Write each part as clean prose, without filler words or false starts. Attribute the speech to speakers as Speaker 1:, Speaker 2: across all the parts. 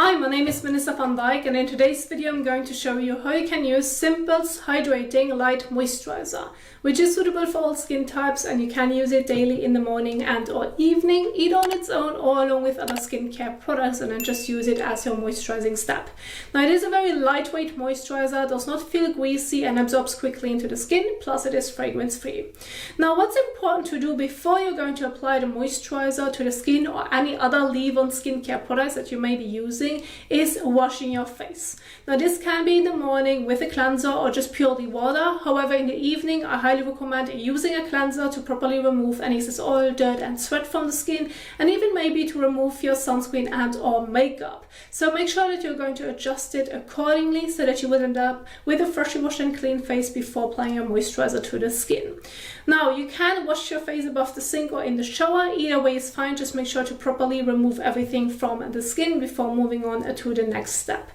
Speaker 1: Hi, my name is Vanessa van Dijk, and in today's video I'm going to show you how you can use Simple's Hydrating Light Moisturizer, which is suitable for all skin types, and you can use it daily in the morning and or evening, either on its own or along with other skincare products, and then just use it as your moisturizing step. Now it is a very lightweight moisturizer, does not feel greasy and absorbs quickly into the skin, plus it is fragrance free. Now what's important to do before you're going to apply the moisturizer to the skin or any other leave-on skincare products that you may be using is washing your face. Now this can be in the morning with a cleanser or just purely water. However, in the evening I highly recommend using a cleanser to properly remove any excess oil, dirt and sweat from the skin, and even maybe to remove your sunscreen and or makeup. So make sure that you're going to adjust it accordingly so that you will end up with a freshly washed and clean face before applying your moisturizer to the skin. Now you can wash your face above the sink or in the shower, either way is fine. Just make sure to properly remove everything from the skin before moving on to the next step.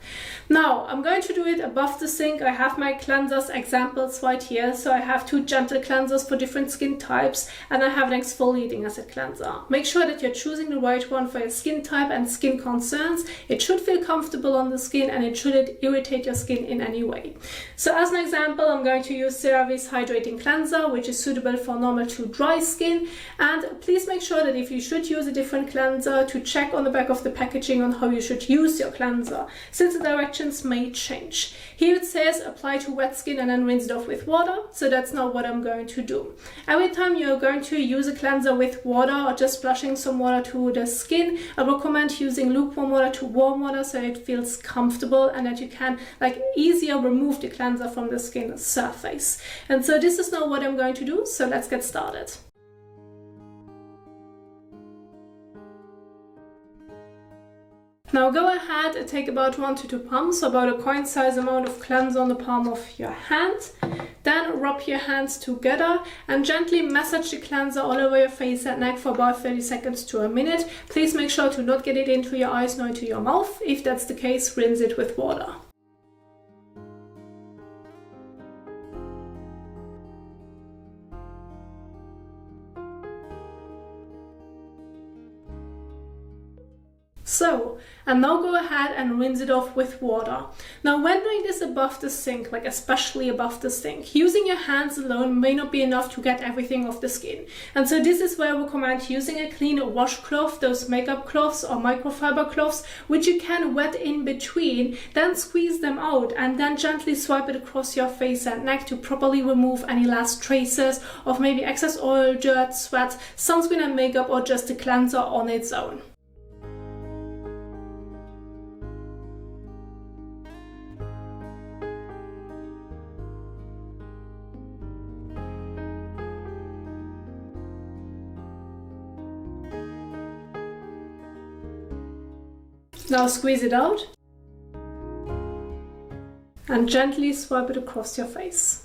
Speaker 1: Now I'm going to do it above the sink. I have my cleansers examples right here. So I have two gentle cleansers for different skin types, and I have an exfoliating acid cleanser. Make sure that you're choosing the right one for your skin type and skin concerns. It should feel comfortable on the skin and it shouldn't irritate your skin in any way. So as an example, I'm going to use CeraVe's Hydrating Cleanser, which is suitable for normal to dry skin. And please make sure that if you should use a different cleanser, to check on the back of the packaging on how you should use your cleanser, since the directions may change. Here it says apply to wet skin and then rinse it off with water, so that's not what I'm going to do. Every time you're going to use a cleanser with water or just splashing some water to the skin, I recommend using lukewarm water to warm water so it feels comfortable and that you can easier remove the cleanser from the skin surface. And so this is now what I'm going to do, so let's get started. Now go ahead and take about 1 to 2 pumps, so about a coin size amount of cleanser on the palm of your hand. Then rub your hands together and gently massage the cleanser all over your face and neck for about 30 seconds to a minute. Please make sure to not get it into your eyes nor into your mouth. If that's the case, rinse it with water. So, and now go ahead and rinse it off with water. Now when doing this above the sink, especially above the sink, using your hands alone may not be enough to get everything off the skin. And so this is where I recommend using a clean washcloth, those makeup cloths or microfiber cloths, which you can wet in between, then squeeze them out and then gently swipe it across your face and neck to properly remove any last traces of maybe excess oil, dirt, sweat, sunscreen and makeup, or just a cleanser on its own. Now squeeze it out and gently swipe it across your face.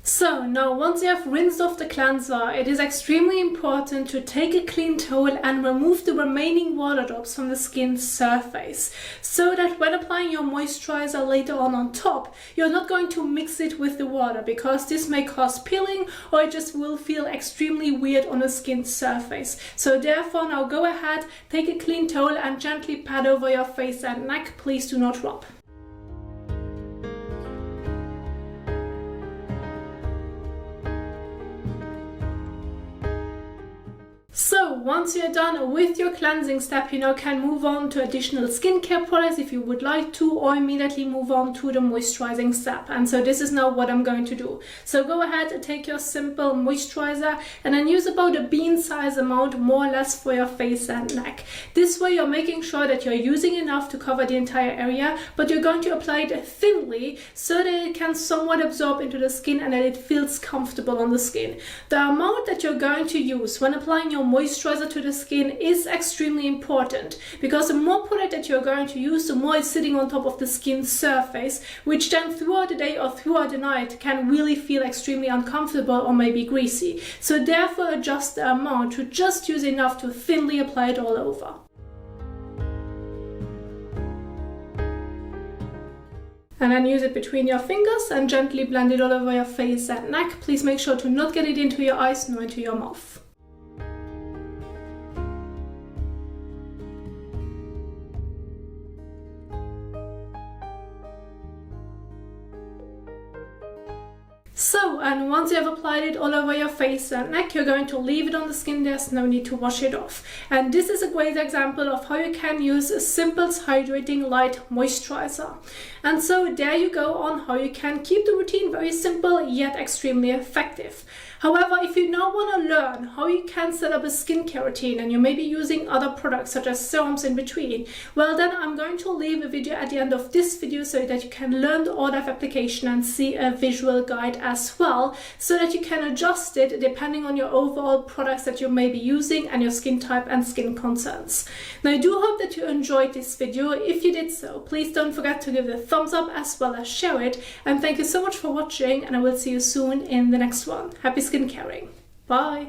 Speaker 1: So now once you have rinsed off the cleanser, it is extremely important to take a clean towel and remove the remaining water drops from the skin surface, so that when applying your moisturizer later on top, you're not going to mix it with the water, because this may cause peeling or it just will feel extremely weird on the skin surface. So therefore now go ahead, take a clean towel and gently pat over your face and neck. Please do not rub. So once you're done with your cleansing step, you now can move on to additional skincare products if you would like to, or immediately move on to the moisturizing step. And so this is now what I'm going to do. So go ahead and take your simple moisturizer and then use about a bean size amount, more or less, for your face and neck. This way you're making sure that you're using enough to cover the entire area, but you're going to apply it thinly so that it can somewhat absorb into the skin and that it feels comfortable on the skin. The amount that you're going to use when applying your moisturizer to the skin is extremely important, because the more product that you're going to use, the more it's sitting on top of the skin surface, which then throughout the day or throughout the night can really feel extremely uncomfortable or maybe greasy. So therefore adjust the amount to just use enough to thinly apply it all over. And then use it between your fingers and gently blend it all over your face and neck. Please make sure to not get it into your eyes nor into your mouth. So, and once you have applied it all over your face and neck, you're going to leave it on the skin. There's no need to wash it off. And this is a great example of how you can use a Simple's Hydrating Light Moisturizer. And so there you go on how you can keep the routine very simple yet extremely effective. However, if you now want to learn how you can set up a skincare routine and you may be using other products such as serums in between, well then I'm going to leave a video at the end of this video so that you can learn the order of application and see a visual guide as well, so that you can adjust it depending on your overall products that you may be using and your skin type and skin concerns. Now I do hope that you enjoyed this video. If you did so, please don't forget to give it a thumbs up as well as share it, and thank you so much for watching, and I will see you soon in the next one. Happy skin caring. Bye.